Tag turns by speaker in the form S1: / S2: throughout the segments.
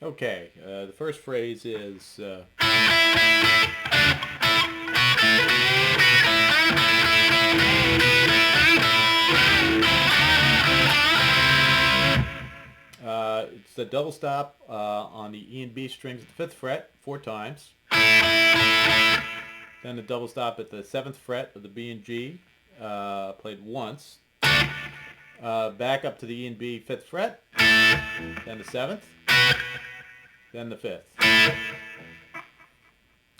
S1: Okay, the first phrase is it's the double stop on the E and B strings at the 5th fret 4 times. Then the double stop at the 7th fret of the B and G, played once. Back up to the E and B 5th fret, then the 7th, then the 5th.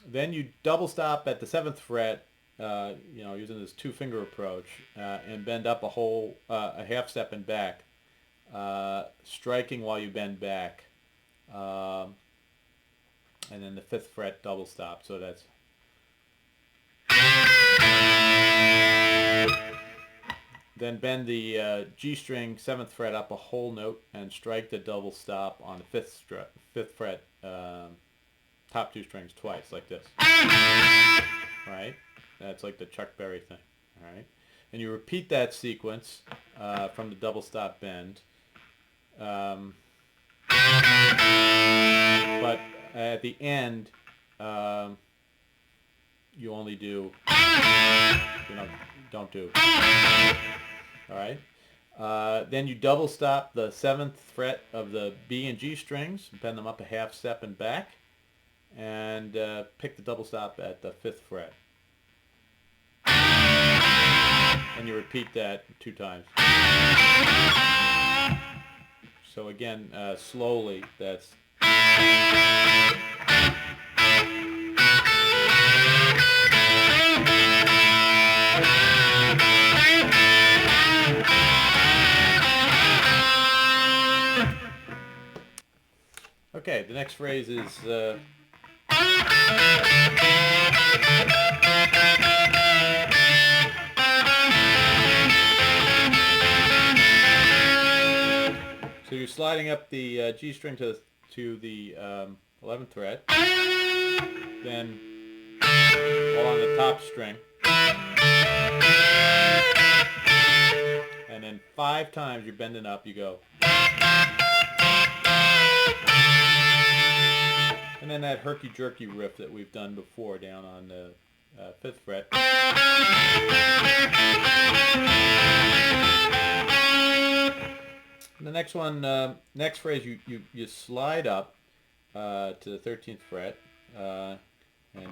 S1: Then you double stop at the 7th fret, using this 2-finger approach, and bend up a half step and back, striking while you bend back, and then the 5th fret double stop. So that's then bend the G string 7th fret up a whole note and strike the double stop on the 5th fret top 2 strings twice, like this. Right? That's like the Chuck Berry thing. All right? And you repeat that sequence from the double stop bend. But at the end, you only do, don't do. All right? Then you double stop the 7th fret of the B and G strings, bend them up a half step and back, and pick the double stop at the 5th fret. And you repeat that 2 times. So again, slowly, that's... Okay, the next phrase is... So you're sliding up the G string to the 11th fret, then all on the top string, and then 5 times you're bending up, you go. And then that herky-jerky riff that we've done before down on the 5th fret. The next one, next phrase, you slide up to the 13th fret, and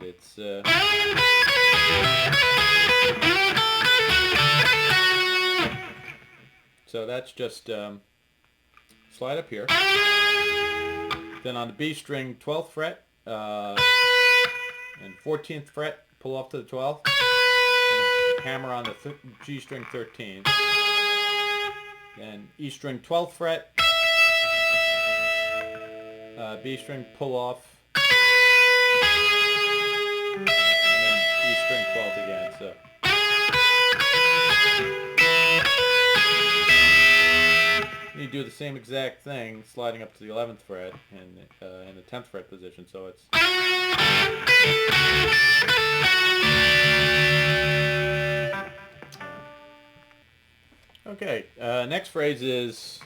S1: it's so that's just slide up here. Then on the B string 12th fret and 14th fret, pull off to the 12th, and hammer on the G string 13th. Then E string 12th fret, B string pull off, and then E string 12th again. So you do the same exact thing, sliding up to the 11th fret and in the 10th fret position. So it's... Okay, next phrase is...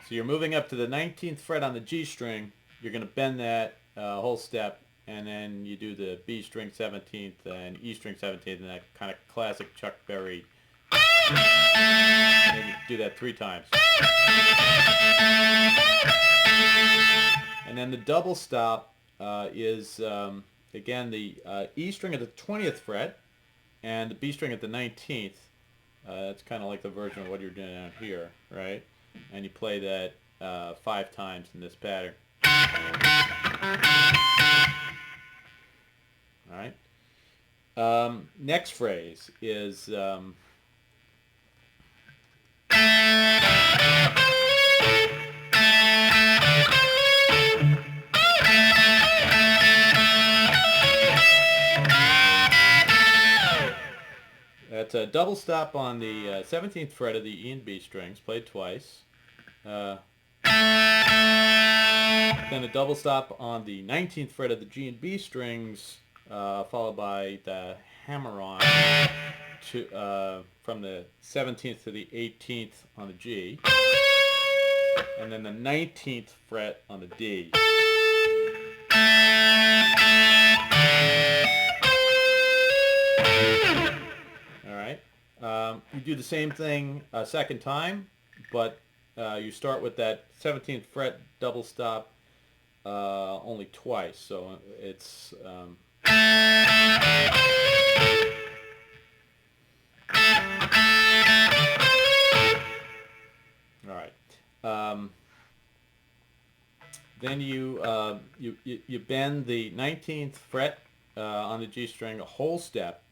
S1: So you're moving up to the 19th fret on the G string. You're going to bend that whole step, and then you do the B string 17th and E string 17th, and that kind of classic Chuck Berry. And then you do that 3 times. And then the double stop is... again, the E string at the 20th fret and the B string at the 19th. That's kind of like the version of what you're doing out here, right? And you play that 5 times in this pattern. All right. Next phrase is... That's a double stop on the 17th fret of the E and B strings, played twice. Then a double stop on the 19th fret of the G and B strings, followed by the hammer-on from the 17th to the 18th on the G, and then the 19th fret on the D. All right. You do the same thing a second time, but you start with that 17th fret double stop only twice, so it's all right. Then you bend the 19th fret on the G string a whole step,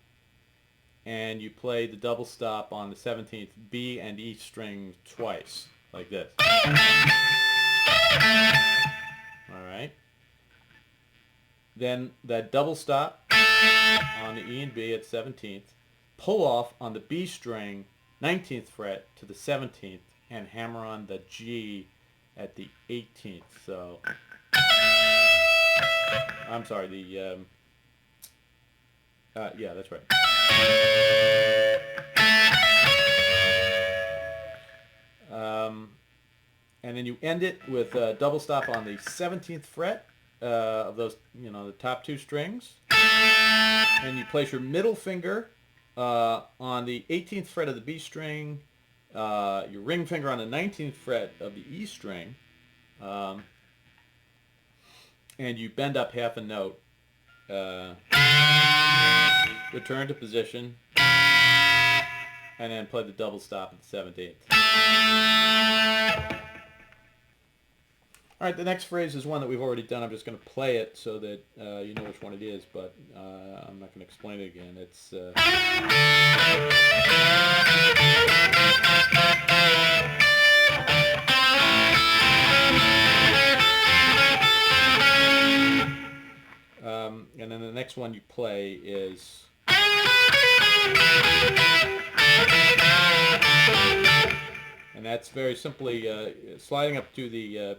S1: and you play the double stop on the 17th B and E string twice, like this. All right. Then that double stop on the E and B at 17th, pull off on the B string 19th fret to the 17th, and hammer on the G at the 18th. So, I'm sorry, the, yeah, that's right. And then you end it with a double stop on the 17th fret of those, the top two strings. And you place your middle finger on the 18th fret of the B string, your ring finger on the 19th fret of the E string, and you bend up half a note, return to position, and then play the double stop at the 17th. All right, the next phrase is one that we've already done. I'm just going to play it so that you know which one it is, but I'm not going to explain it again. It's and then the next one you play is and that's very simply sliding up to the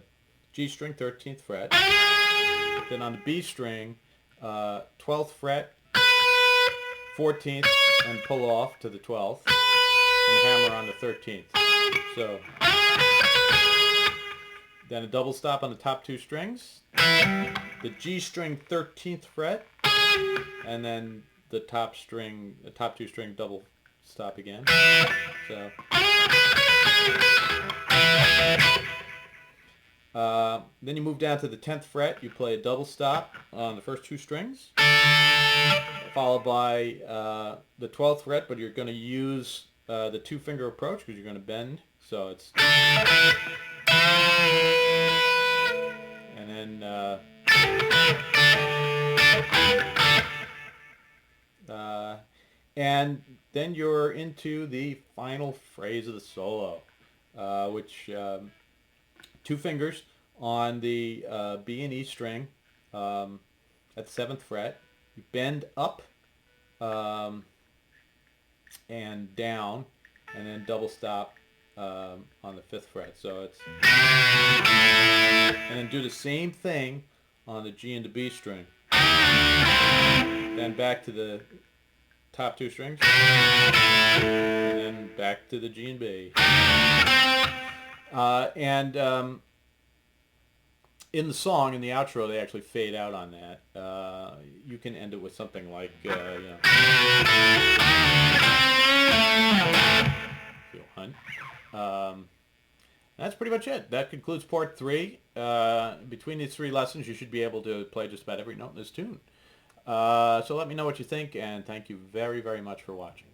S1: G string 13th fret, then on the B string 12th fret, 14th, and pull off to the 12th, and hammer on the 13th. So then a double stop on the top two strings, the G string 13th fret, and then the top two string double stop again. So then you move down to the 10th fret, you play a double stop on the first two strings, followed by the 12th fret, but you're going to use the two finger approach because you're going to bend, so it's, and then and then you're into the final phrase of the solo, which two fingers on the B and E string at the 7th fret. You bend up and down, and then double stop on the 5th fret. So it's, and then do the same thing on the G and the B string. Then back to the top two strings, and then back to the G and B. In the song, in the outro, they actually fade out on that. You can end it with something like, Feel Hunt. That's pretty much it. That concludes part 3. Between these 3 lessons, you should be able to play just about every note in this tune. So let me know what you think, and thank you very, very much for watching.